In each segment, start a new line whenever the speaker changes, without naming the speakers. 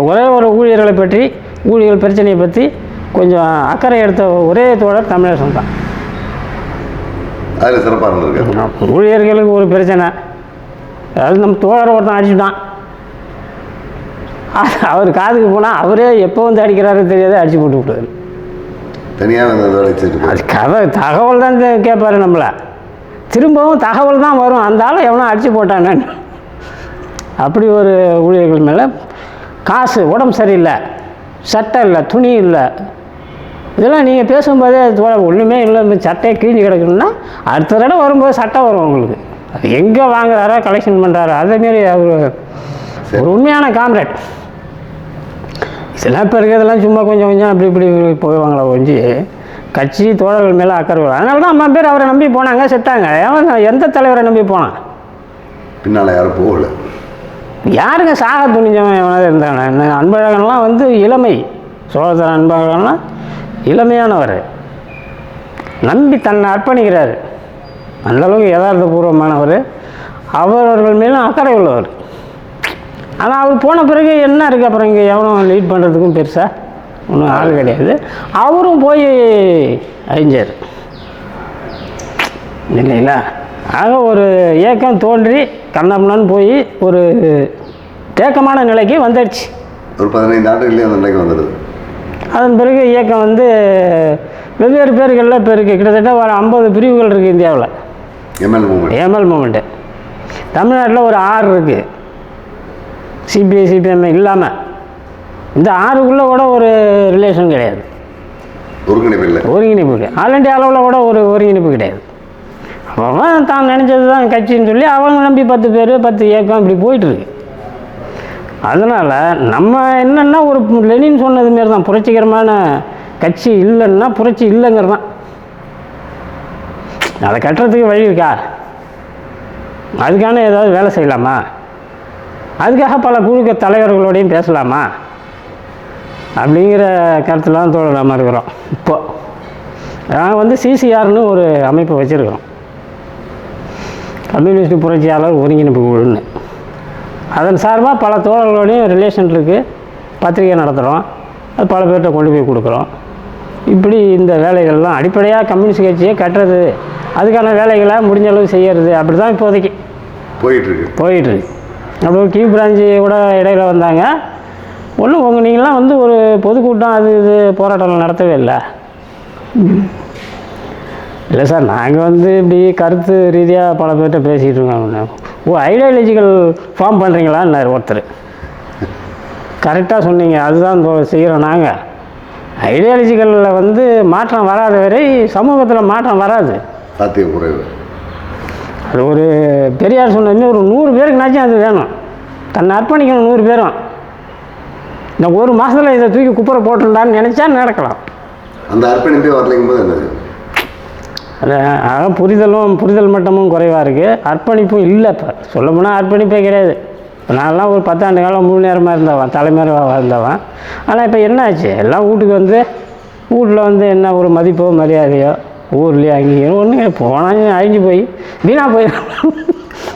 ஒரே ஒரு ஊழியர்கள் பிரச்சனையை பற்றி கொஞ்சம் அக்கறை எடுத்த ஒரே தோழர் தமிழரசன் தான்.
அதில் சிறப்பாக இருந்திருக்கு.
ஊழியர்களுக்கு ஒரு பிரச்சனை, அதாவது நம்ம தோழரை ஒருத்தன் அடிச்சுட்டான், அவர் காதுக்கு போனால் அவரே எப்போ வந்து அடிக்கிறாரு தெரியாத அடிச்சு போட்டு விட்டாரு.
தனியாக
அது தகவல் தான் கேட்பாரு நம்மளை, திரும்பவும் தகவல் தான் வரும், அந்த ஆளை எவனோ அடிச்சு போட்டானு. அப்படி ஒரு ஊழியர்கள் மேலே காசு, உடம்பு சரியில்லை, சட்டை இல்லை, துணி இல்லை, இதெல்லாம் நீங்கள் பேசும்போதே ஒன்றுமே இல்லை, சட்டையை கிழிஞ்சு கிடக்கணும்னா அடுத்த தடவை வரும்போது சட்டை வரும் உங்களுக்கு. அது எங்கே வாங்குறாரோ கலெக்ஷன் பண்ணுறாரோ அதேமாரி அவர் ஒரு உண்மையான காம்ரேட். இதெல்லாம் இப்போ இருக்கிறதெல்லாம் சும்மா கொஞ்சம் கொஞ்சம் அப்படி இப்படி போவாங்களா ஒழிஞ்சு கட்சி தோழர்கள் மேலே அக்கறை. அதனால தான் அம்மா பேர் அவரை நம்பி போனாங்க, செத்தாங்க. எந்த தலைவரை நம்பி போனான்?
பின்னால் யாரும் போகல.
யாருங்க சாக துணிஞ்சவன் எவனாவது இருந்தாங்க? அன்பழகன்லாம் வந்து இளமை, சோழத்தர அன்பழகன்லாம் இளமையானவர், நம்பி தன்னை அர்ப்பணிக்கிறார், அந்தளவுக்கு யதார்த்தபூர்வமானவர், அவர்கள் மேலும் அக்கறை உள்ளவர். ஆனால் அவர் போன பிறகு என்ன இருக்குது, அப்புறம் இங்கே எவனும் லீட் பண்ணுறதுக்கும் பெருசாக ஒன்றும் ஆள் கிடையாது. அவரும் போய் அழிஞ்சார் இல்லைங்களா? ஆக ஒரு இயக்கம் தோன்றி கண்ணம்னான்னு போய் ஒரு தேக்கமான நிலைக்கு வந்துடுச்சு.
ஒரு 15 ஆண்டுகளே அந்த நிலைக்கு வந்துடுது.
அதன் பிறகு இயக்கம் வந்து வெவ்வேறு பேர்களில் இப்போ இருக்குது. கிட்டத்தட்ட ஒரு 50 பிரிவுகள் இருக்குது இந்தியாவில். எம்எல் மூமெண்ட்டு தமிழ்நாட்டில் ஒரு 6 இருக்குது. சிபிஐ சிபிஎம் இல்லாமல் இந்த 6க்குள்ளே கூட ஒரு ரிலேஷன் கிடையாது, ஒருங்கிணைப்பு கிடையாது. ஆல் இண்டியா அளவில் கூட ஒரு ஒருங்கிணைப்பு கிடையாது. அவன் தான் நினச்சது தான் கட்சின்னு சொல்லி அவங்க நம்பி 10 பேர் 10 இயக்கம் இப்படி போயிட்டுருக்கு. அதனால் நம்ம என்னென்னா ஒரு லெனின் சொன்னது மாரி தான், புரட்சிகரமான கட்சி இல்லைன்னா புரட்சி இல்லைங்கிறது தான். அதை கட்டுறதுக்கு வழி இருக்கா? அதுக்கான ஏதாவது வேலை செய்யலாமா? அதுக்காக பல குழுக்க தலைவர்களோடையும் பேசலாமா? அப்படிங்கிற கருத்தில் தான் தோழலாமல் இருக்கிறோம். இப்போது நாங்கள் வந்து சிசிஆர்னு ஒரு அமைப்பை வச்சுருக்கிறோம், கம்யூனிஸ்ட் புரட்சியாளர் ஒருங்கிணைப்பு குழுன்னு. அதன் சார்பாக பல தோழர்களோடையும் ரிலேஷன் இருக்குது, பத்திரிகை நடத்துகிறோம், அது பல பேர்கிட்ட கொண்டு போய் கொடுக்குறோம். இப்படி இந்த வேலைகள்லாம் அடிப்படையாக கம்யூனிஸ்ட் கட்சியை கட்டுறது, அதுக்கான வேலைகளை முடிஞ்ச அளவு செய்கிறது, அப்படி தான் இப்போதைக்கு போயிட்டுருக்கு. அப்புறம் கியூ பிரான்ச்சு கூட இடையில் வந்தாங்க. ஒன்றும் நீங்களாம் வந்து ஒரு பொதுக்கூட்டம் அது இது போராட்டம் நடத்தவே இல்லை. இல்லை சார், நாங்கள் வந்து இப்படி கருத்து ரீதியாக பல பேர்கிட்ட பேசிகிட்டு இருக்கோம். ஓ, ஐடியாலஜிக்கல் ஃபார்ம் பண்ணுறீங்களான்னாரு ஒருத்தர். கரெக்டாக சொன்னீங்க, அதுதான் செய்கிறோம் நாங்கள். ஐடியாலஜிக்கலில் வந்து மாற்றம் வராத வரை சமூகத்தில் மாற்றம் வராது,
சாத்தியம் குறைவு.
அது ஒரு பெரியார் சொன்னதுமே ஒரு 100 பேருக்குனாச்சும் அது வேணும், தன்னை அர்ப்பணிக்கணும் 100 பேரும். இந்த ஒரு மாதத்தில் இதை தூக்கி குப்பரை போட்டுருந்தான்னு நினச்சா நடக்கலாம்.
அந்த அர்ப்பணிப்பே வரலைங்கும் போது என்னது?
அது புரிதல் மட்டமும் குறைவாக இருக்குது, அர்ப்பணிப்பும் இல்லை. இப்போ சொல்ல போனால் அர்ப்பணிப்பே கிடையாது. இப்போ நான்லாம் ஒரு 10 ஆண்டு காலம் முழு நேரமாக இருந்தவன், தலைமையாக இருந்தவன். ஆனால் இப்போ என்ன ஆச்சு, எல்லாம் வீட்டுக்கு வந்து வீட்டில் வந்து என்ன ஒரு மதிப்போ மரியாதையோ ஊர்லேயே அங்கேயும் ஒன்று போனால் அழிஞ்சு போய் வீணாக போயிடும்.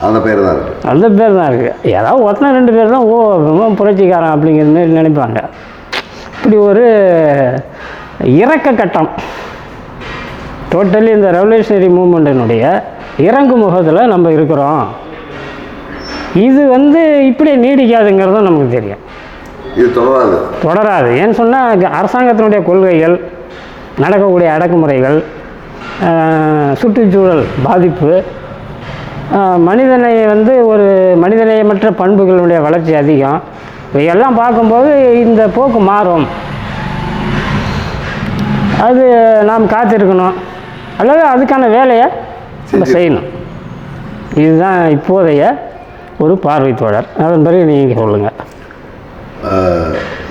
அந்த பேர் தான் இருக்குது,
அந்த பேர் தான் இருக்குது. ஏதாவது ஒருத்தனை 2 பேர் தான் ரொம்ப புரட்சிக்காரன் அப்படிங்கிற மாதிரி நினைப்பாங்க. இப்படி ஒரு இறக்க கட்டம் டோட்டலி இந்த ரெவல்யூஷனரி மூமெண்ட்டினுடைய இறங்கு முகத்தில் நம்ம இருக்கிறோம். இது வந்து இப்படியே நீடிக்காதுங்கிறதும் நமக்கு தெரியும்.
இது
தொடராது. ஏன்னு சொன்னால் அரசாங்கத்தினுடைய கொள்கைகள், நடக்கக்கூடிய அடக்குமுறைகள், சுற்றுச்சூழல் பாதிப்பு, மனிதனை வந்து ஒரு மனிதநேயமற்ற பண்புகளுடைய வளர்ச்சி அதிகம். இவையெல்லாம் பார்க்கும்போது இந்த போக்கு மாறும். அது நாம் காத்திருக்கணும், அல்லது அதுக்கான வேலையை நம்ம செய்யணும். இதுதான் இப்போதைய ஒரு பார்வை தோழர். அதன் பிறகு நீங்கள் சொல்லுங்கள்.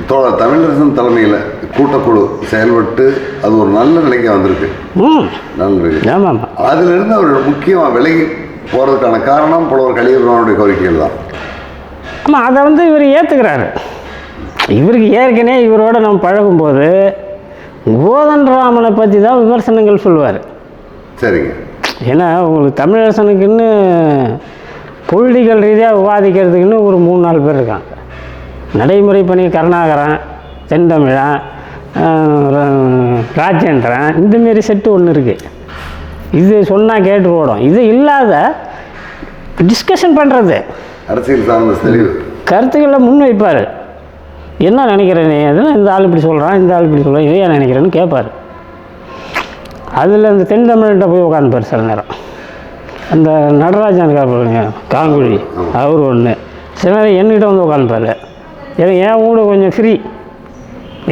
தோழர் தமிழரசன் தலைமையில் கூட்டக்குழு செயல்பட்டு அது ஒரு நல்ல நிலைக்கு வந்திருக்கு. நல்ல
ஆமாம்.
அதிலிருந்து அவர் முக்கியமாக விலகி போகிறதுக்கான காரணம் புலவர் கலியபெருமானுடைய கோரிக்கைகள் தான்.
ஆமாம், அதை வந்து இவர் ஏற்றுக்கிறாரு. இவருக்கு ஏற்கனவே இவரோட நம்ம பழகும்போது கோதண்டராமனை பற்றி தான் விமர்சனங்கள் சொல்லுவார்.
சரிங்க.
ஏன்னா உங்களுக்கு தமிழரசனுக்குன்னு பொலிட்டிக்கல் ரீதியாக விவாதிக்கிறதுக்குன்னு ஒரு 3-4 பேர் இருக்காங்க. நடைமுறை பணி கருணாகரன், செந்தமிழன், ராஜேந்திரன், இந்தமாரி செட்டு ஒன்று இருக்குது. இது சொன்னால் கேட்டு ஓடும். இது இல்லாத டிஸ்கஷன் பண்ணுறது,
அரசியல் சார்ந்த தெளிவு
கருத்துக்களை முன் வைப்பார். என்ன நினைக்கிறேன் நீ அதெல்லாம், இந்த ஆள் இப்படி சொல்கிறான், இந்த ஆள் இப்படி சொல்கிறான், இதை ஏன் நினைக்கிறேன்னு கேட்பார். அதில் இந்த தென்தமிழ்கிட்ட போய் உட்காந்துப்பார் சில நேரம். அந்த நடராஜன் இருக்காருங்க காங்குழி, அவர் ஒன்று. சில நேரம் என்கிட்ட வந்து உட்காந்துப்பார். ஏன்னா என் வீடு கொஞ்சம் ஃப்ரீ,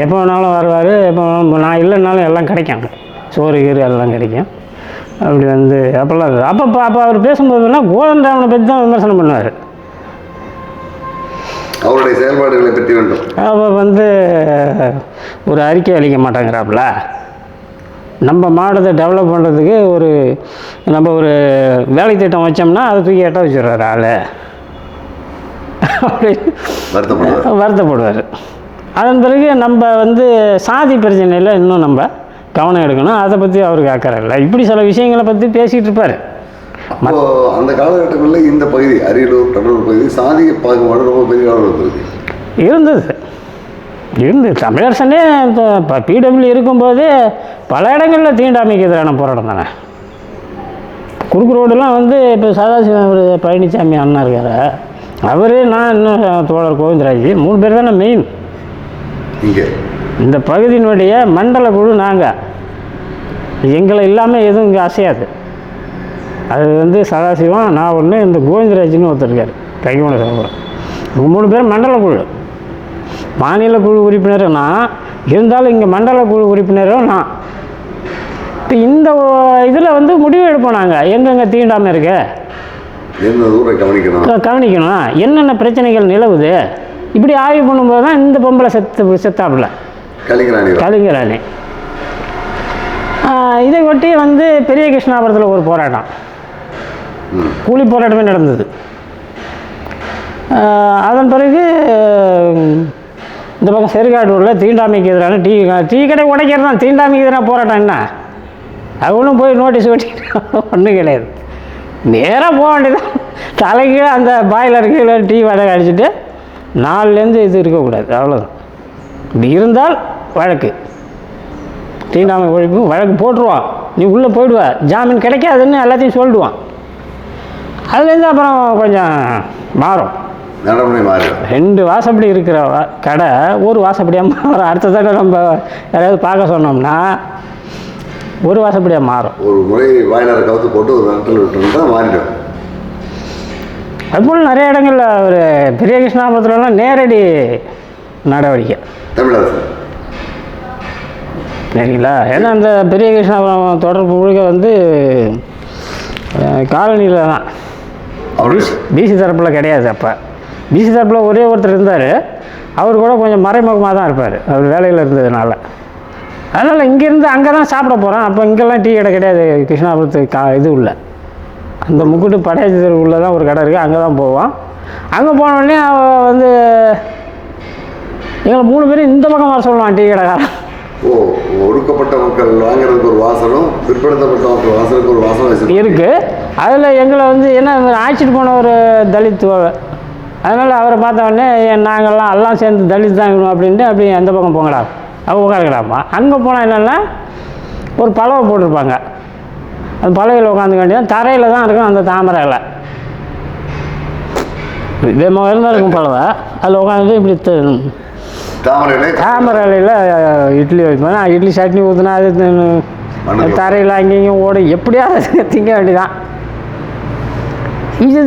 எப்போ வேணாலும் வருவார், எப்போ வேணாலும் நான் இல்லைன்னாலும் எல்லாம் கிடைக்கும், சோறு கீறு எல்லாம் கிடைக்கும். அப்படி வந்து அப்போல்லாம் அப்போ அவர் பேசும்போதுன்னா கோதண்டராமனை பற்றி தான் விமர்சனம் பண்ணுவார்.
அவருடைய செயல்பாடுகளை பற்றி வேண்டும்.
அப்போ வந்து ஒரு அறிக்கை அளிக்க மாட்டேங்கிறாப்புல. நம்ம மாவட்டத்தை டெவலப் பண்ணுறதுக்கு நம்ம ஒரு வேலை திட்டம் வச்சோம்னா அதை தூக்கி எட்ட வச்சுடுறாரு ஆள். அப்படி வருத்தப்படுவார். அதன் பிறகு நம்ம வந்து சாதி பிரச்சனையில் இன்னும் நம்ம கவனம் எடுக்கணும், அதை பற்றி அவருக்கு அக்கறை இல்லை. இப்படி சில விஷயங்களை பற்றி பேசிகிட்டு இருப்பார்.
அப்போ அந்த காலகட்டங்களில் இந்த பகுதி அரியலூர் கடலூர் பகுதி சாதிய பாகுபாடு ரொம்ப பெரிய அளவில்
இருந்தது. தமிழரசனே இப்போ பிடபிள்யூ இருக்கும்போது பல இடங்களில் தீண்டாமைக்கு எதிரான போராட்டம் தானே. குறுக்கு ரோடெலாம் வந்து இப்போ சதாசிவம் ஒரு பழனிசாமி அண்ணா இருக்கார், அவர், நான், இன்னும் தோழர் கோவிந்தராஜ், 3 பேர் தானே மெயின்.
இங்கே
இந்த பகுதியினுடைய மண்டல குழு நாங்கள், எங்களை இல்லாமல் எதுவும் இங்கே அசையாது. அது வந்து சதாசிவம், நான் ஒன்று, இந்த கோவிந்தராஜ்னு ஒருத்தர் இருக்கார், கைகோண சகோதரன். 3 பேர் மண்டல குழு. மாநில குழு உறுப்பினரும் நான், இருந்தாலும் இங்கே மண்டல குழு உறுப்பினரும் நான். இப்போ இந்த இதில் வந்து முடிவு எடுப்போம் நாங்கள், எங்கெங்கே தீண்டாமல் இருக்க கவனிக்கணும், என்னென்ன பிரச்சனைகள் நிலவுது, இப்படி ஆய்வு பண்ணும்போது தான் இந்த பொம்பளை செத்தாப்புல கலிங்கராணி. இதை ஒட்டி வந்து பெரிய கிருஷ்ணாபுரத்தில் ஒரு போராட்டம், கூலி போராட்டமே நடந்தது. அதன் பிறகு இந்த பக்கம் செருகாட்டூரில் தீண்டாமைக்கு எதிரான டீ கடை உடைக்கிறது தான் தீண்டாமைக்கு எதிரான போராட்டம். என்ன அவங்களும் போய் நோட்டீஸ் ஒட்டிக்கிட்டு ஒன்றும் கிடையாது, நேராக போக வேண்டியதான். தலைக்கு அந்த பாய்லருக்கு இல்லை டீ வடை அடிச்சுட்டு 4லேருந்து இது இருக்கக்கூடாது, அவ்வளோதான். இப்படி இருந்தால் வழக்கு, தீண்டாமை ஒழிப்பு வழக்கு போட்டுருவான், நீ உள்ளே போயிடுவ, ஜாமீன் கிடைக்காதுன்னு எல்லாத்தையும் சொல்லிடுவான். அதுலேருந்து அப்புறம் கொஞ்சம் மாறும், 2 வாசப்படி இருக்கிற கடை ஒரு வாசப்படியாக மாறும். அடுத்த தடவை நம்ம யாராவது பார்க்க சொன்னோம்னா ஒரு வாசப்படியாக மாறும்.
ஒரு முறை வாயிலாக கவுத்து போட்டு ஒரு நாட்டில் விட்டுருந்தா மாறிடும்.
அதுபோல் நிறைய இடங்களில் ஒரு பெரிய கிருஷ்ணாபுரத்துலலாம் நேரடி நடவடிக்கை சரிங்களா. ஏன்னா அந்த பெரிய கிருஷ்ணாபுரம் தொடர்பு முழுக்க வந்து காலனியில் தான், பிசி தரப்பில் கிடையாது. அப்போ பிசி தரப்பில் ஒரே ஒருத்தர் இருந்தார், அவர் கூட கொஞ்சம் மறைமுகமாக தான் இருப்பார், அவர் வேலையில் இருந்ததுனால. அதனால் இங்கேருந்து அங்கே தான் சாப்பிட போகிறோம். அப்போ இங்கெல்லாம் டீ கடை கிடையாது கிருஷ்ணாபுரத்துக்கு, இது உள்ள அந்த முக்குட்டு படையாச்சி தெருவுள்ள தான் ஒரு கடை இருக்குது, அங்கே தான் போவோம். அங்கே போனோடனே வந்து எங்களை 3 பேரும் இந்த பக்கம் வர சொல்லுவான் டீ கடைக்காரன்.
ஒடுக்கப்பட்ட மக்கள் வாங்குறதுக்கு ஒரு வாசனம், பிற்படுத்தப்பட்ட மக்கள் வாசலுக்கு ஒரு வாசனம்
இருக்குது. அதில் எங்களை வந்து என்ன அழைச்சிட்டு போன ஒரு தலித், அதனால் அவரை பார்த்த உடனே நாங்கள்லாம் எல்லாம் சேர்ந்து தலித் தான் வேணும் அப்படின்ட்டு அப்படி அந்த பக்கம் போங்கடா, அவங்க உட்காந்துக்கிடாமா. அங்கே போனால் என்னென்னா ஒரு பலவை போட்டிருப்பாங்க, அந்த பலவையில் உட்காந்துக்க வேண்டியது, தரையில் தான் இருக்கும் அந்த தாமரை இலை, இதே மாதிரி தான் இருக்கும் பலவை. அதில் உட்காந்துட்டு இப்படி தாமரை இலையில் இட்லி வைப்பேன். இட்லி சட்னி ஊற்றினா அது தரையில் அங்கேயும் ஓடும், எப்படியாவது திங்க வேண்டியதான். இது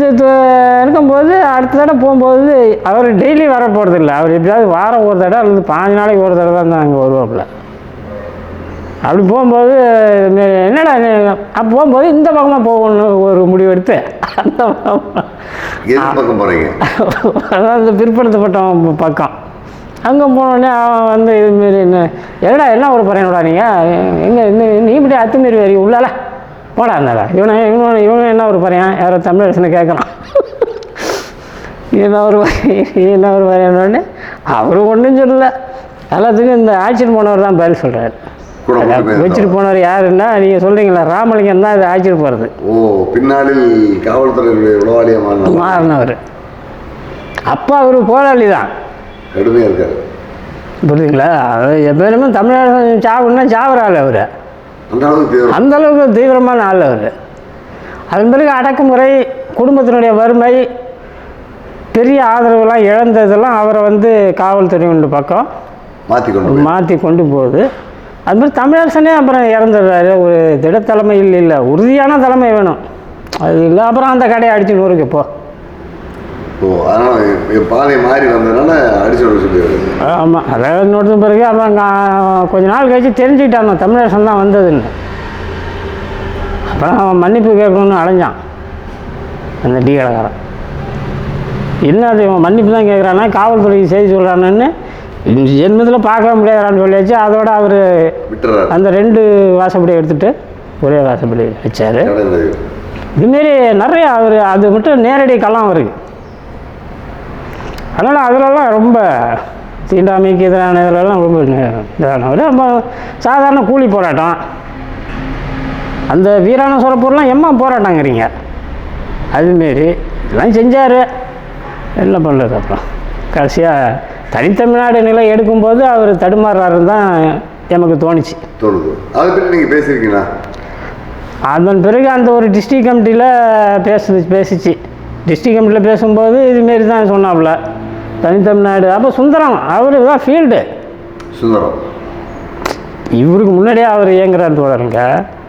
இருக்கும்போது அடுத்த தடவை போகும்போது அவர் டெய்லி வர போகிறதில்ல, அவர் எப்படியாவது வாரம் ஒரு தடவை அல்லது 5 நாளைக்கு ஒரு தடவை தான் அங்கே வருவாப்புல. அப்படி போகும்போது என்னடா அப்போ போகும்போது இந்த பக்கமாக போகணும் ஒரு முடிவு எடுத்து அந்த
பக்கம் போகிறீங்க,
அதாவது பிற்படுத்தப்பட்ட பக்கம். அங்கே போனோடனே அவன் வந்து இதுமாரி என்ன ஒரு பறையனோடா நீங்கள் எங்கே நீ இப்படி அத்துமாரி வரி உள்ளால போடா இருந்தாடா, இவனை என்ன ஒரு பறையன், யாரோ தமிழரசனை கேட்குறான், என்ன ஒரு பறையனோடனே அவர் ஒன்றும் சொல்லலை. எல்லாத்துக்கும் இந்த ஆட்சிட்டு போனவர் தான் பதில் சொல்கிறார். வச்சுட்டு போனவர் யாருன்னா நீங்கள் சொல்கிறீங்களா, ராமலிங்கம் தான் இது ஆட்சிட்டு போகிறது.
பின்னாளில் காவல்துறையினுடைய உளவாளியாக
மாறினவர். அப்போ அவர் போராளி தான்,
கடுமையாக இருக்காரு.
புரியுதுங்களா? அவர் எப்பயுமே தமிழக சாவுன்னா சாவுற ஆள் அவர்.
அந்த அளவுக்கு தீவிரம்.
அந்த அளவுக்கு தீவிரமான ஆள் அவர். அதன் பிறகு அடக்குமுறை, குடும்பத்தினுடைய வறுமை, பெரிய ஆதரவுலாம் இழந்ததெல்லாம் அவரை வந்து காவல்துறை பக்கம் மாற்றி கொண்டு போகுது. அது மாதிரி தமிழரசனே அப்புறம் இறந்துடுறாரு. ஒரு திடத்தலைமையில் இல்லை, உறுதியான தலைமை வேணும். அது இல்லை, அப்புறம் அந்த கடையை அடிச்சு நூறுக்கு இப்போ.
அதனால் பாதை மாறி வந்ததுனால அடிச்சு விட சொல்லிடுறது.
ஆமாம், அதாவது இன்னொருத்த பிறகு அப்புறம் கொஞ்ச நாள் கழிச்சு தெரிஞ்சுக்கிட்டாங்க தமிழரசன் தான் வந்ததுன்னு. அப்புறம் அவன் மன்னிப்பு கேட்கணுன்னு அலைஞ்சான் அந்த டீ கடைக்காரன். என்ன அது இவன் மன்னிப்பு தான் கேட்குறான்னா காவல்துறைக்கு செய்தி சொல்கிறான்னு ஜென்மத்தில் பார்க்க முடியாதான்னு சொல்லியாச்சு. அதோட அவர் அந்த 2 வாசப்படியை எடுத்துகிட்டு ஒரே வாசப்படி வச்சார். இதுமாரி நிறைய அவர் அது மட்டும் நேரடி களம் இருக்குது. அதனால் அதிலெல்லாம் ரொம்ப தீண்டாமைக்கு எதிரான இதிலெல்லாம் ரொம்ப இதானவர். ரொம்ப சாதாரண கூலி போராட்டம். அந்த வீரான சோழப்பூர்லாம் எம்மா போராட்டங்கிறீங்க, அதுமாரி எல்லாம் செஞ்சார். என்ன பண்ணுறது? அப்புறம் கடைசியாக தனித்தமிழ்நாடு நிலை எடுக்கும்போது அவர் தடுமாறுறாருன்னு தான் எனக்கு தோணுச்சு.
அதை பற்றி நீங்கள் பேசியிருக்கீங்களா?
அதன் பிறகு அந்த ஒரு டிஸ்ட்ரிக் கமிட்டியில் பேசிச்சு. டிஸ்ட்ரிக் கமிட்டியில் பேசும்போது இதுமாரி தான் சொன்னாப்புல தனித்தமிழ்நாடு. அப்போ சுந்தரம் அவர் தான் ஃபீல்டு
சுந்தரம்.
இவருக்கு முன்னாடியே அவர் இயங்குறாரு தோழருங்க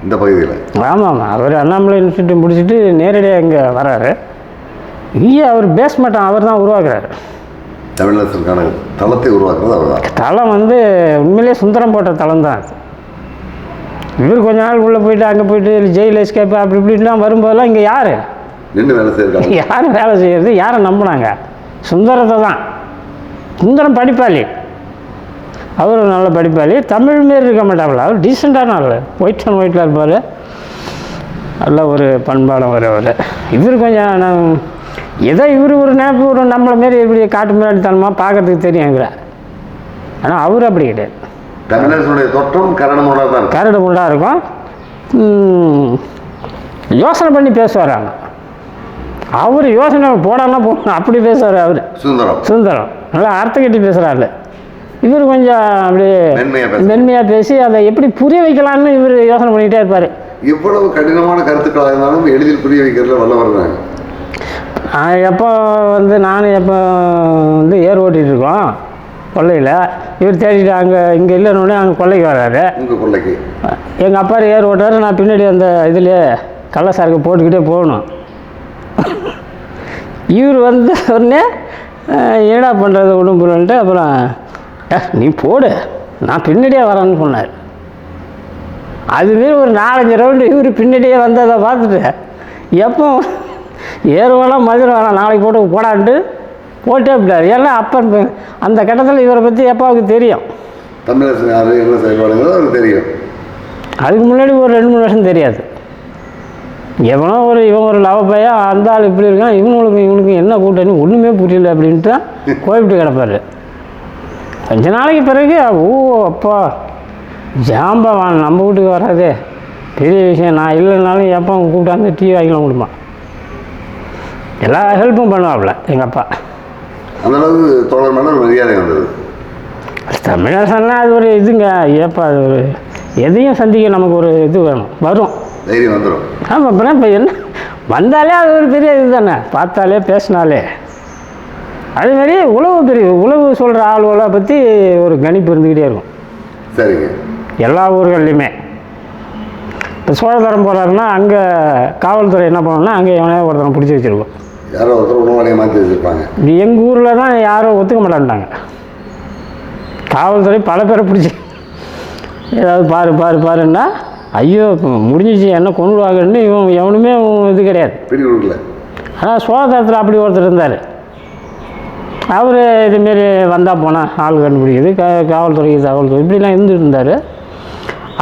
இந்த பகுதியில்.
ஆமாம், அவர் அண்ணாமலை இன்ஸ்டியூட் முடிச்சுட்டு நேரடியாக இங்கே வராரு. இங்கே அவர் பேஸ்மெண்ட்டை அவர் தான் உருவாக்குறாரு.
தமிழரசுக்கான தளத்தை உருவாக்குறது அவர் தான்.
தளம் வந்து உண்மையிலேயே சுந்தரம் போட்ட தளம் தான். இவர் கொஞ்ச நாள் உள்ளே போயிட்டு அங்கே போயிட்டு ஜெயில் எஸ்கேப்பு அப்படி இப்படிலாம் வரும்போதெல்லாம் இங்கே யார்
நின்று வேலை செய்யறாங்க?
யாரும் வேலை செய்கிறது? யாரை நம்பினாங்க? சுந்தரத்தை தான். சுந்தரம் படிப்பாளி, அவர் நல்ல படிப்பாளி. தமிழ் மாரி இருக்க மாட்டாங்களா, அவர் டீசெண்டான ஆள். ஒயிட் அண்ட் ஒயிட்டில் இருப்பார், நல்ல ஒரு பண்பாடம் அவர். இவர் கொஞ்சம் ஏதோ இவர் ஒரு நேப்பு ஒரு நம்மளை மாரி இப்படி காட்டு முன்னாடித்தனமாக பார்க்கறதுக்கு தெரியுங்கிற. ஆனால் அவர் அப்படி கிடையாது.
தமிழரசுடைய தோற்றம் கரடு முரடாக
இருக்கும். யோசனை பண்ணி பேசுவார். ஆனால் அவர் யோசனை போடாமல் போடணும் அப்படி பேசுவார் அவர். சுந்தரம் நல்லா அர்த்தம் கட்டி பேசுகிறாரு. இவர் கொஞ்சம் அப்படியே மென்மையாக பேசி அதை எப்படி புரிய வைக்கலான்னு இவர் யோசனை பண்ணிக்கிட்டே இருப்பார்.
இவ்வளவு கடினமான கருத்துக்களாக இருந்தாலும் எளிதில் புரிய வைக்கிறதுல வல்ல வருவாங்க.
எப்போ வந்து எப்போ ஏர் ஓட்டிகிட்டு இருக்கோம் கொல்லையில், இவர் தேடிட்டு இங்கே இல்லைன்னு அங்கே கொல்லைக்கு வர்றாரு.
உங்கள் கொல்லைக்கு
எங்கள் அப்பா ஏர் ஓட்டுறாரு, நான் பின்னாடி அந்த இதுலேயே கள்ளசாருக்கு போட்டுக்கிட்டே போகணும். இவர் உடனே என்னடா பண்ணுறது உடம்புலன்ட்டு அப்புறம் நீ போடு நான் பின்னாடியே வரேன்னு சொன்னார். அதுமாரி ஒரு 4-5 ரவுண்டு இவர் பின்னாடியே வந்ததை பார்த்துட்டு எப்போ ஏறு வேணாம் மதுரை வேணாம் நாளைக்கு போடான்ட்டு போட்டே விட்டார். ஏன்னா அப்போ அந்த கட்டத்தில் இவரை பற்றி எப்பாவுக்கு தெரியும்.
தமிழரசு யார் என்ன செயல்பாடுங்கிறது அவருக்கு தெரியும்.
அதுக்கு முன்னாடி ஒரு 2-3 வருஷம் தெரியாது. எவனோ இவன் ஒரு லவ பையன், அந்த ஆள் இப்படி இருக்கான், இவனுக்கு என்ன கூட்டணி ஒன்றுமே புரியல அப்படின்ட்டு தான் கோயிப்பிட்டு கிடப்பார். கொஞ்ச நாளைக்கு பிறகு அப்பா ஜாம்பவான் நம்ம வீட்டுக்கு வராதே பெரிய விஷயம், நான் இல்லைனாலும் எப்போ கூப்பிட்டாந்து டீ வாங்கிக்கலாம் கொடுமா, எல்லா ஹெல்ப்பும் பண்ணுவாப்புல எங்கள் அப்பா.
அந்தளவுக்கு தோழர் மேலே மரியாதை வந்தது.
தமிழரசன்னா அது ஒரு இதுங்க, ஏப்பா அது ஒரு எதையும் சந்திக்க நமக்கு ஒரு இது வேணும், வரும்
தைரியம் வந்துடும்.
ஆமாம், அப்புறம் இப்போ என்ன வந்தாலே அது ஒரு பெரிய இது தானே, பார்த்தாலே பேசினாலே. அதுமாரி உழவு சொல்கிற ஆளுகளை பற்றி ஒரு கணிப்பு இருந்துக்கிட்டே இருக்கும்.
சரிங்க.
எல்லா ஊர்கள்லையுமே இப்போ சோழதரம் போகிறாருன்னா அங்கே காவல்துறை என்ன பண்ணணும்னா அங்கே எவனையோ ஒருத்தனை பிடிச்சி வச்சுருக்கோம்,
யாரோ ஒருத்தர் உணவாளியை மாற்றி வச்சுருப்பாங்க.
எங்கள் ஊரில் தான் யாரும் ஒத்துக்க மாட்டான்ட்டாங்க. காவல்துறை பல பேரை பிடிச்சி ஏதாவது பாருன்னா ஐயோ முடிஞ்சிச்சு என்ன கொண்டுவாங்கன்னு எவனுமே இது கிடையாது. ஆனால் சோழதரத்தில் அப்படி ஒருத்தர் இருந்தார். அவர் இதுமாரி வந்தால் போனால் ஆள் கண்டுபிடிக்குது, காவல்துறை இப்படிலாம் இருந்துட்டு இருந்தார்.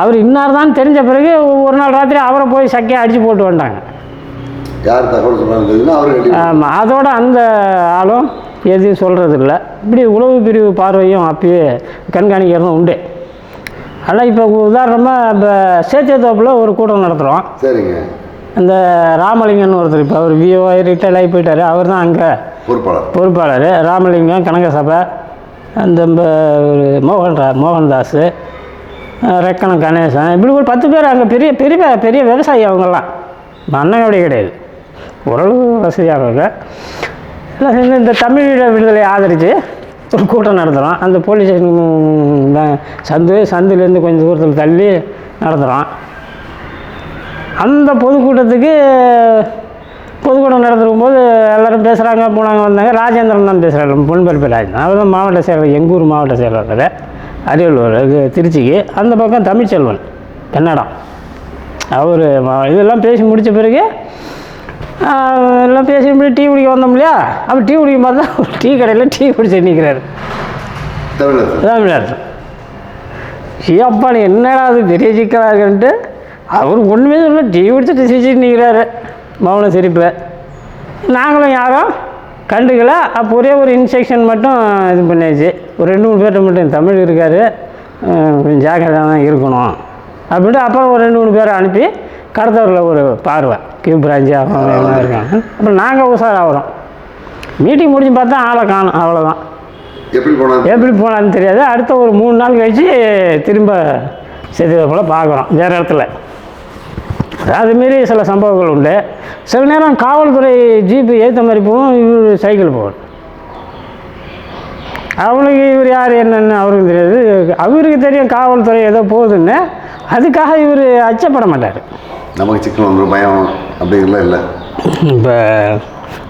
அவர் இன்னார் தான் தெரிஞ்ச பிறகு ஒரு நாள் ராத்திரி அவரை போய் சக்கையை அடித்து போட்டு வந்தாங்க.
யார் தகவல் சொன்னாங்க?
ஆமாம், அதோட அந்த ஆளும் எதையும் சொல்கிறதில்ல. இப்படி உளவு பிரிவு பார்வையும் அப்பயே கண்காணிக்கிறதும் உண்டு. ஆனால் இப்போ உதாரணமாக இப்போ சேத்தியத்தோப்பில் ஒரு கூட்டம் நடத்துகிறோம்.
சரிங்க.
அந்த ராமலிங்கன்னு ஒருத்தர், இப்போ அவர் விஓ ரிட்டையர்ட் ஆகி போயிட்டார், அவர் தான் அங்கே பொறுப்பாளர். ராமலிங்கம், கனக சபை, அந்த ஒரு மோகன்தாஸ், ரெக்கனம் கணேசன், இப்படி ஒரு 10 பேர் அங்கே பெரிய பெரிய பெரிய விவசாயி அவங்கெல்லாம். அண்ணனுடைய கிடையாது, ஓரளவு வசதியானவங்க எல்லாம் சேர்ந்து இந்த தமிழீழ விடுதலை ஆதரித்து ஒரு கூட்டம் நடத்துகிறோம். அந்த போலீஸ் ஸ்டேஷன் சந்துலேருந்து கொஞ்சம் தூரத்தில் தள்ளி நடத்துகிறோம். அந்த பொதுக்கூட்டம் நடத்தும் போது எல்லோரும் பேசுகிறாங்க, போனாங்க வந்தாங்க. ராஜேந்திரன் தான் பேசுகிறாரு, பொன்பரப்பு ராஜேந்திரன். அவர் தான் மாவட்ட செயலர், எங்கள் ஊர் மாவட்ட செயலர், அரியலூர் இது திருச்சிக்கு. அந்த பக்கம் தமிழ்ச்செல்வன் கன்னடம், அவர் இதெல்லாம் பேசி முடித்த பிறகு எல்லாம் பேசி டீ குடிக்க வந்தோம் இல்லையா. அப்போ டீ குடிக்கும் பார்த்தா ஒரு டீ கடையில் டீ குடிச்சு நிற்கிறாரு தமிழர். அப்பா நீ என்னடா அது பெரிய சிக்கலாக இருக்குன்ட்டு அவர் ஒன்றுமே சொல்ல, டீ குடிச்சுட்டு சிரிச்சுட்டு நிற்கிறாரு மௌன சிரிப்பு. நாங்களும் யாரும் கண்டுக்கல. அப்போ ஒரே ஒரு இன்ஸ்ட்ரக்ஷன் மட்டும் இது பண்ணியாச்சு, ஒரு 2-3 பேர்கிட்ட மட்டும் தமிழ் இருக்கார், கொஞ்சம் ஜாக்கிரதையாக தான் இருக்கணும் அப்படின்ட்டு. அப்புறம் ஒரு 2-3 பேரை அனுப்பி கடத்தவரில் ஒரு பார்வை கியூ பிரான்ச்சு அவங்க எல்லாம் இருக்காங்க. அப்புறம் நாங்கள் உஷாராகிறோம். மீட்டிங் முடிஞ்சு பார்த்தா ஆளை காணும், அவ்வளோதான். எப்படி போனான்னு தெரியாது. அடுத்த ஒரு 3 நாள் கழித்து திரும்ப செஞ்சதை போல் பார்க்குறோம் வேறு இடத்துல. அதுமாரி சில சம்பவங்கள் உண்டு. சில நேரம் காவல்துறை ஜீப்பு ஏற்ற மாதிரி போகும், இவர் சைக்கிள் போகணும். அவனுக்கு இவர் யார் என்னென்னு அவருக்கு தெரியாது. அவருக்கு தெரியும் காவல்துறை ஏதோ போகுதுன்னு. அதுக்காக இவர் அச்சப்பட மாட்டார்.
நமக்கு சிக்கல் வந்துடும், பயம் அப்படிங்கிறலாம் இல்லை.
இப்போ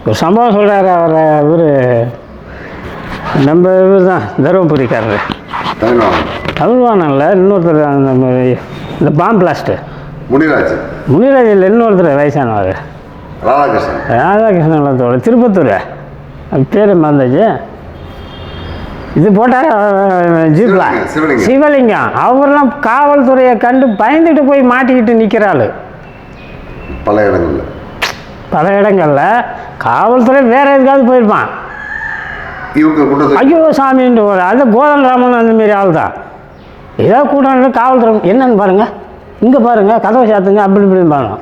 ஒரு சம்பவம் சொல்கிறாரு அவரை, இவர் நம்ம இவர் தான் தருமபுரிக்காரர், தமிழ்வானல்ல இன்னொருத்தர், அந்த இந்த பாம் பிளாஸ்ட்டு முனிராஜ் இல்லை, இன்னொருத்தர் வயசானவர் ராதாகிருஷ்ணன் திருப்பத்தூர், பேர் மறந்தாச்சு. இது போட்டார் ஜீப்பில் சிவலிங்கம். அவரெல்லாம் காவல்துறையை கண்டு பயந்துட்டு போய் மாட்டிக்கிட்டு நிற்கிறாள். பல இடங்களில் காவல்துறை வேறு எதுக்காவது போயிருப்பான். ஐயோ சாமின்ட்டு அது கோதண்டராமன் அந்தமாரி ஆள் தான். ஏதோ கூட்டம் காவல்துறை என்னன்னு பாருங்கள், இங்கே பாருங்கள், கதவை சாத்துங்க அப்படி இப்படின்னு பாருங்க.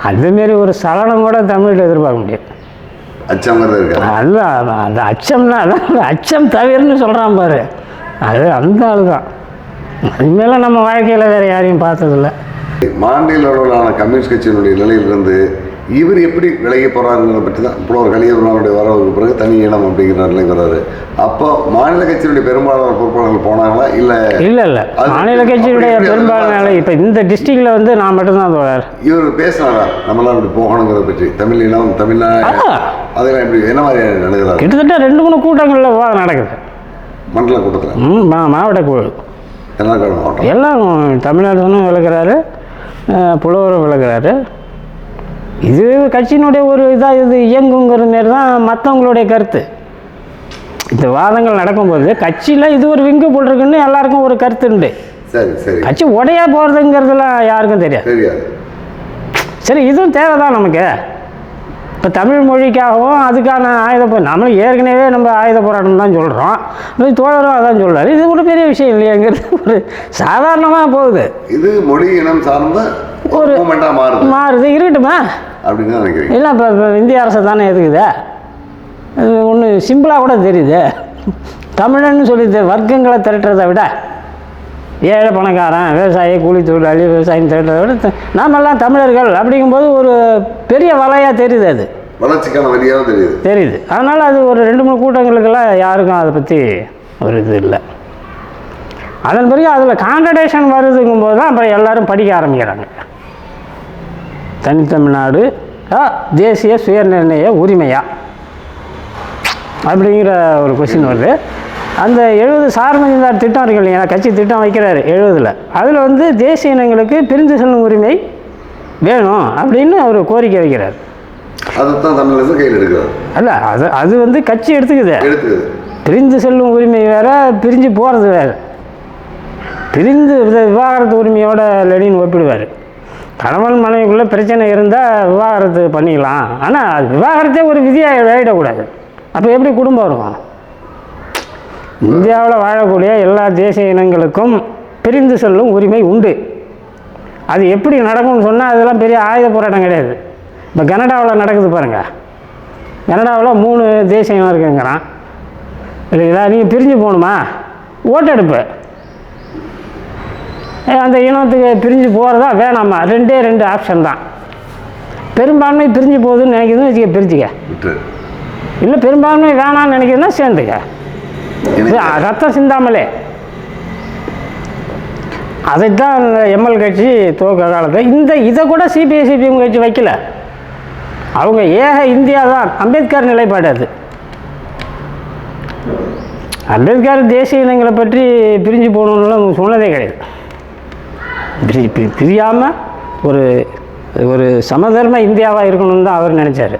அதுமாரி ஒரு சலனம் கூட தமிழில் எதிர்பார்க்க முடியாது. அதுதான் அந்த அச்சம்னா, அதான் அச்சம் தவிரன்னு சொல்கிறான் பாரு, அது அந்த ஆள் தான். அதுமாரி நம்ம வாழ்க்கையில் வேறு யாரையும் பார்த்ததில்ல.
மாநில அளவிலான கம்யூனிஸ்ட் கட்சியினுடைய நிலையிலிருந்து இவர் எப்படி விலகி போகிறாருங்கிறத பற்றி தான் புலவர் கலியபெருமானுடைய வரவுக்கு பிறகு தனி இனம் அப்படிங்கிற நிலைக்கு வர்றாரு. அப்போ மாநில கட்சியினுடைய பெரும்பாலான பொறுப்பாளர்கள் போனாங்களா? இல்லை மாநில கட்சியுடைய பெரும்பாலான இப்போ இந்த டிஸ்ட்ரிக்டில் வந்து நான் மட்டும்தான் போகிறார். இவர் பேசினாரா நம்மளாம் இப்படி போகணுங்கிறத பற்றி? தமிழ் இனம் தமிழ்நாடு அதெல்லாம் எப்படி என்ன மாதிரி நடக்குது? கிட்டத்தட்ட 2-3 கூட்டங்களில் விவாதம் நடக்குது. மண்டல கூட்டத்தில் மாவட்ட குழு மாவட்டம் எல்லாம் தமிழ்நாடு விளக்குறாரு, புலவரும் விளக்குறாரு. இது கட்சியினுடைய ஒரு இதாக இது இயங்குங்கிற மாரி தான் மற்றவங்களுடைய கருத்து. இந்த வாதங்கள் நடக்கும்போது கட்சியில் இது ஒரு விங்கு போட்டிருக்குன்னு எல்லாருக்கும் ஒரு கருத்து உண்டு. கட்சி உடையா போகிறதுங்கிறதுலாம் யாருக்கும் தெரியாது. சரி, இதுவும் தேவை தான் நமக்கு. இப்போ தமிழ் மொழிக்காகவும் அதுக்கான நம்மளும் ஏற்கனவே நம்ம ஆயுத போராட்டம் தான் சொல்கிறோம், தோழரும் அதான் சொல்கிறாரு. இது ஒரு பெரிய விஷயம் இல்லையாங்கிறது ஒரு சாதாரணமாக போகுது. இது மொழி இனம் சார்ந்த ஒரு மாறுது இருக்கட்டுமா அப்படின்னு நினைக்கிறேன். இல்லை இப்போ இந்திய அரசு தானே எதுக்குது, அது ஒன்று சிம்பிளாக கூட தெரியுது. தமிழன்னு சொல்லி வர்க்கங்களை திரட்டுறதை விட ஏழை பணக்காரன் விவசாயி கூலி தொழிலாளி விவசாயம் திரட்டுறதை விட நாமெல்லாம் தமிழர்கள் அப்படிங்கும்போது ஒரு பெரிய வலையாக தெரியுது. அது வளர்ச்சிக்கான வழியாக தெரியுது. அதனால் அது ஒரு 2-3 கூட்டங்களுக்கெல்லாம் யாருக்கும் அதை பற்றி ஒரு இது இல்லை. அதன் பிறகு அதில் கான்ட்ரடிக்ஷன் வருதுங்கும்போது தான் அப்புறம் எல்லோரும் படிக்க ஆரம்பிக்கிறாங்க. தனித்தமிழ்நாடு தேசிய சுயநிர்ணய உரிமையா அப்படிங்கிற ஒரு கொஸ்டின் வருது. அந்த 70 சார்மதிந்தார் திட்டம் இருக்கு இல்லைங்களா, கட்சி திட்டம் வைக்கிறாரு 70. அதில் வந்து தேசிய இனங்களுக்கு பிரிந்து செல்லும் உரிமை வேணும் அப்படின்னு அவர் கோரிக்கை வைக்கிறார். அதுதான் தமிழக கையில் எடுக்கிறார். அல்ல, அது வந்து கட்சி எடுத்துக்குது. பிரிந்து செல்லும் உரிமை வேறு, பிரிஞ்சு போகிறது வேறு. பிரிந்து விவாகரத்து உரிமையோட லெனின் ஒப்பிடுவார். கணவன் மனைவிக்குள்ளே பிரச்சனை இருந்தால் விவாகரத்து பண்ணிக்கலாம், ஆனால் அது விவாகரத்தே ஒரு விதியாக வெளியிடக்கூடாது. அப்போ எப்படி குடும்பம் இருக்கும்? இந்தியாவில் வாழக்கூடிய எல்லா தேசிய இனங்களுக்கும் பிரிந்து செல்லும் உரிமை உண்டு. அது எப்படி நடக்கும்னு சொன்னால் அதெல்லாம் பெரிய ஆயுத போராட்டம் கிடையாது. இப்போ கனடாவில் நடக்குது பாருங்கள். கனடாவில் 3 தேசிய இனம் இருக்குங்கிறான்.
இல்லைங்களா? நீங்கள் பிரிஞ்சு போகணுமா? ஓட்டெடுப்பு. அந்த இனத்துக்கு பிரிஞ்சு போகிறதா வேணாமா? ரெண்டு ஆப்ஷன் தான். பெரும்பான்மை பிரிஞ்சு போகுதுன்னு நினைக்கிறதுன்னு வச்சுக்க, பிரிச்சுக்க. இல்லை பெரும்பான்மை வேணான்னு நினைக்கிறதுனா சேர்ந்துக்க, ரத்தம் சிந்தாமலே. அதைத்தான் எம்எல் கட்சி துவக்க காலத்தில் இதை கூட சிபிஎம் கட்சி வைக்கல. அவங்க ஏக இந்தியா தான். அம்பேத்கர் நிலைப்பாடு அது. அம்பேத்கர் தேசிய இனங்களை பற்றி பிரிஞ்சு போகணுன்னு சொன்னதே கிடையாது. பிரியாமல் ஒரு சமதர்ம இந்தியாவாக இருக்கணும்னு தான் அவர் நினச்சார்.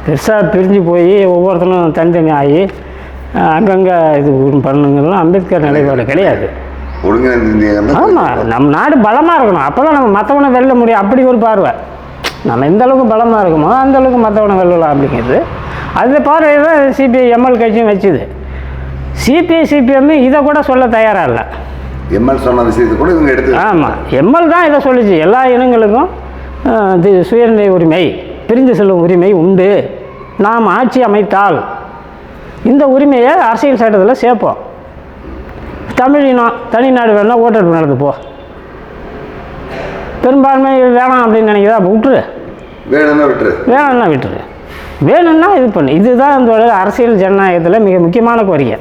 பெருசாக பிரிஞ்சு போய் ஒவ்வொருத்தரும் தனித்தனி ஆகி அங்கங்கே இது பண்ணுங்கிறதுலாம் அம்பேத்கர் நிலைப்பாடு கிடையாது. ஆமாம், நம்ம நாடு பலமாக இருக்கணும், அப்போ தான் நம்ம மற்றவனை வெல்ல முடியும். அப்படி ஒரு பார்வை. நம்ம எந்த அளவுக்கு பலமாக இருக்குமோ அந்த அளவுக்கு மற்றவனை வெல்லலாம் அப்படிங்கிறது. அந்த பார்வையை தான் சிபிஐ எம்எல் கட்சியும் வச்சுது. சிபிஎம் இதை கூட சொல்ல தயாராக இல்லை.
எம்எல் சொன்ன விஷயத்தை கூட இவங்க எடுத்து. ஆமாம்,
எம்எல் தான் இதை சொல்லிச்சு. எல்லா இனங்களுக்கும் சுயநிலை உரிமை, பிரிந்து செல்லும் உரிமை உண்டு. நாம் ஆட்சி அமைத்தால் இந்த உரிமையை அரசியல் சட்டத்தில் சேர்ப்போம். தமிழ் இனம் தனிநாடு வேணால் ஓட்டெடுப்பு நடந்து போ. பெரும்பான்மை வேணாம் அப்படின்னு நினைக்கிறதா? அப்போ விட்டுரு. வேணும்னா விட்டுரு. வேணும்னா இது பண்ணு. இதுதான் இந்த அரசியல் ஜனநாயகத்தில் மிக முக்கியமான கோரிக்கை.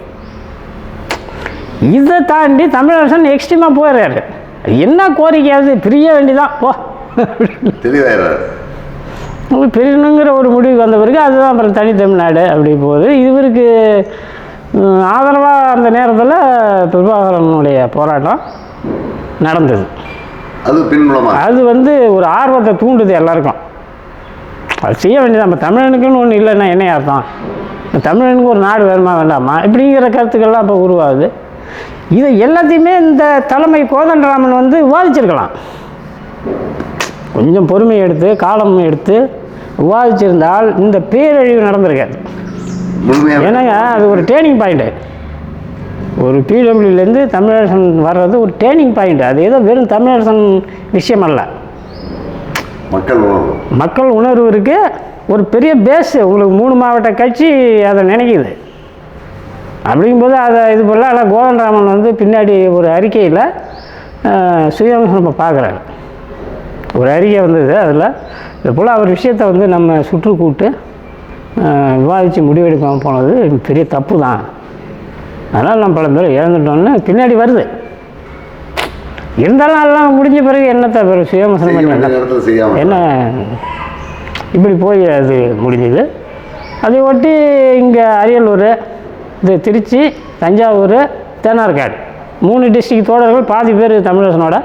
இதை தாண்டி தமிழரசன் எக்ஸ்ட்ரீமாக போயிடுறாரு. என்ன கோரிக்கையாவது பிரிய வேண்டிதான் போ, பிரியணுங்கிற ஒரு முடிவுக்கு வந்த பிறகு அதுதான் அப்புறம் தனி தமிழ்நாடு அப்படி போகுது. இவருக்கு ஆதரவாக அந்த நேரத்தில் பிரபாகரனுடைய போராட்டம் நடந்தது. அது ஒரு ஆர்வத்தை தூண்டுது எல்லாருக்கும். அது செய்ய வேண்டியது. நம்ம தமிழனுக்குன்னு ஒன்று இல்லைன்னா என்ன அர்த்தம்? தமிழனுக்கு ஒரு நாடு வேணுமா வேண்டாமா இப்படிங்கிற கருத்துக்கள்லாம் இப்போ உருவாகுது. இதை எல்லாத்தையுமே இந்த தலைமை கோதண்டராமன் விவாதிச்சிருக்கலாம். கொஞ்சம் பொறுமை எடுத்து காலம் எடுத்து விவாதிச்சிருந்தால் இந்த பேரழிவு நடந்திருக்காது. ஏன்னாங்க அது ஒரு டேர்னிங் பாயிண்ட்டு. ஒரு பிடபிள்யூலேருந்து தமிழரசன் வர்றது ஒரு டேர்னிங் பாயிண்ட். அது ஏதோ வெறும் தமிழரசன் விஷயம் அல்ல. மக்கள் உணர்வு இருக்குது. ஒரு பெரிய பேஸு. உங்களுக்கு 3 மாவட்ட கட்சி அதை நினைக்கிது. அப்படிங்கும்போது அதை இது போல் ஆனால் கோதண்டராமன் பின்னாடி ஒரு அறிக்கையில் சுயமாக நம்ம பார்க்குறாரு. ஒரு அறிக்கை வந்தது. அதில் இது போல் அவர் விஷயத்தை நம்ம சுற்று கூட்டு விவாதித்து முடிவெடுக்காமல் போனது பெரிய தப்பு தான். அதனால் நம்ம பல பேர் இழந்துட்டோன்னு பின்னாடி வருது. இருந்தாலும் அதெல்லாம் முடிஞ்ச பிறகு என்னத்தை பிறகு சுயமசனம் பண்ண என்ன இப்படி போய் அது முடிஞ்சுது. அதை ஒட்டி இங்கே அரியலூர், இது திருச்சி, தஞ்சாவூர், தேனார்காடு 3 டிஸ்ட்ரிக்ட் தோழர்கள் பாதி பேர் தமிழரசனோட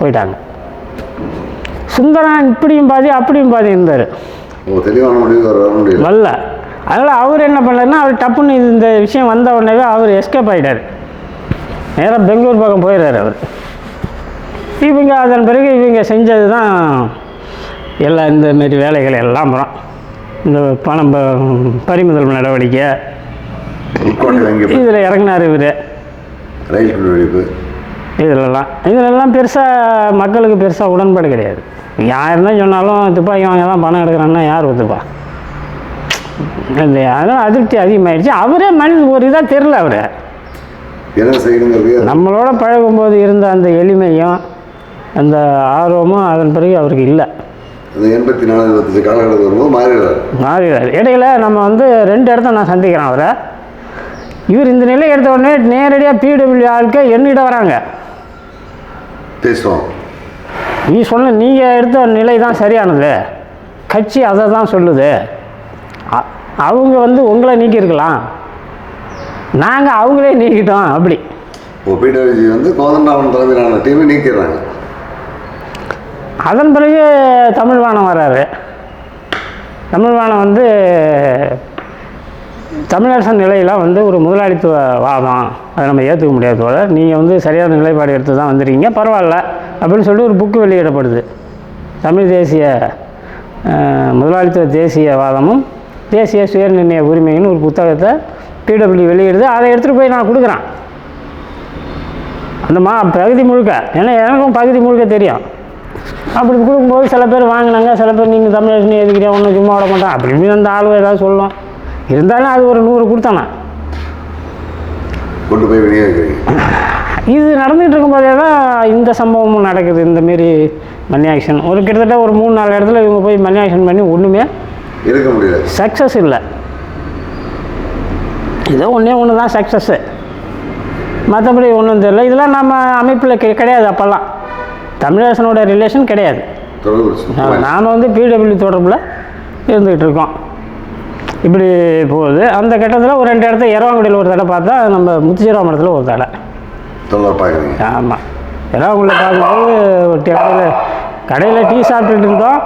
போயிட்டாங்க. சுந்தரன் இப்படியும் பாதி அப்படியும் பாதி இருந்தார். வரல. அதனால் அவர் என்ன பண்ணாருன்னா, அவர் டப்புன்னு இந்த விஷயம் வந்த உடனே அவர் எஸ்கேப் ஆகிட்டார். நேராக பெங்களூர் பக்கம் போயிடுறாரு அவர். இவங்க அதன் பிறகு இவங்க செஞ்சது தான் எல்லா இந்தமாரி வேலைகள் எல்லாம். அப்புறம் இந்த பணம் பறிமுதல் நடவடிக்கை இதில் இறங்கினார் இவர். இதிலெல்லாம் பெருசாக மக்களுக்கு பெருசாக உடன்பாடு கிடையாது. யார் தான் சொன்னாலும் துப்பாக்கி வாங்க தான் பணம் எடுக்கிறான்னா யார் ஒத்துப்பா? இல்லையா? அதனால் அதிருப்தி அதிகமாகிடுச்சு. அவரே ஒரு இதாக தெரில. அவர் நம்மளோட பழகும்போது இருந்த அந்த எளிமையும் அந்த ஆர்வமும் அதன் பிறகு அவருக்கு இல்லை.
84 காலகட்டத்தில் வரும்போது
மாறிடுறார். இடையில நம்ம 2 இடத்த நான் சந்திக்கிறேன் அவரை. இவர் இந்த நிலை எடுத்த உடனே நேரடியாக பிடபிள்யூ ஆளுக்கு என்னிடம் வராங்க.
பேசுவோம்.
நீ சொன்ன நீங்கள் எடுத்த நிலை தான் சரியானது, கட்சி அதை தான் சொல்லுது. அவங்க உங்களை நீக்கியிருக்கலாம், நாங்கள் அவங்களே நீக்கிட்டோம். அப்படி
பிடபிள்யூ கோதண்டராமன் தலைமையிலான டீமை நீக்கிறாங்க.
அதன் பிறகு தமிழ்வாணம் வர்றாரு. தமிழ்வாணம் தமிழரசன் நிலையெல்லாம் ஒரு முதலாளித்துவ வாதம், அதை நம்ம ஏற்றுக்க முடியாதோட நீங்கள் சரியான நிலைப்பாடு எடுத்து தான் வந்திருக்கீங்க, பரவாயில்ல அப்படின்னு சொல்லிட்டு ஒரு புக்கு வெளியிடப்படுது. தமிழ் தேசிய முதலாளித்துவ தேசியவாதமும் தேசிய சுயநிர்ணய உரிமைன்னு ஒரு புத்தகத்தை பிடபிள்யூ வெளியிடுது. அதை எடுத்துகிட்டு போய் நான் கொடுக்குறேன் அந்த பகுதி முழுக்க. ஏன்னா எனக்கும் பகுதி முழுக்க தெரியும். அப்படி கொடுக்கும்போது சில பேர் வாங்கினாங்க, சில பேர் நீங்கள் தமிழரசன் எதுக்கிறியா ஒன்றும் சும்மா விட மாட்டான் அப்படி இப்படின்னு அந்த ஆளுவை ஏதாவது சொல்லலாம். இருந்தாலும் அது ஒரு 100 கொடுத்தானே.
கொண்டு போய் விநியோகிக்கிறீங்க.
இது நடந்துகிட்டு இருக்கும்போதே தான் இந்த சம்பவமும் நடக்குது. இந்தமாரி மணி ஆக்ஷன் ஒரு கிட்டத்தட்ட ஒரு 3-4 இடத்துல இவங்க போய் மணி ஆக்ஷன் பண்ணி ஒன்றுமே
இருக்க முடியல,
சக்ஸஸ் இல்லை. ஏதோ ஒன்று தான் சக்ஸஸ்ஸு, மற்றபடி ஒன்றும் தெரியல. இதெல்லாம் நம்ம அமைப்பில் கிடையாது. அப்போல்லாம் தமிழரசனோட ரிலேஷன் கிடையாது. நாம் வந்து பிடபிள்யூ தொடர்பில் இருந்துக்கிட்டு இருக்கோம். இப்படி போகுது. அந்த கட்டத்தில் ஒரு 2 இடத்துல எரவாங்குடியில் ஒரு தடவை பார்த்தா, நம்ம முத்துச்சிராமணத்தில் ஒரு தடவை
பார்க்குறீங்க.
ஆமாம், எரவாங்குடியில் பார்க்கும்போது கடையில் டீ சாப்பிட்டுட்டு இருந்தோம்.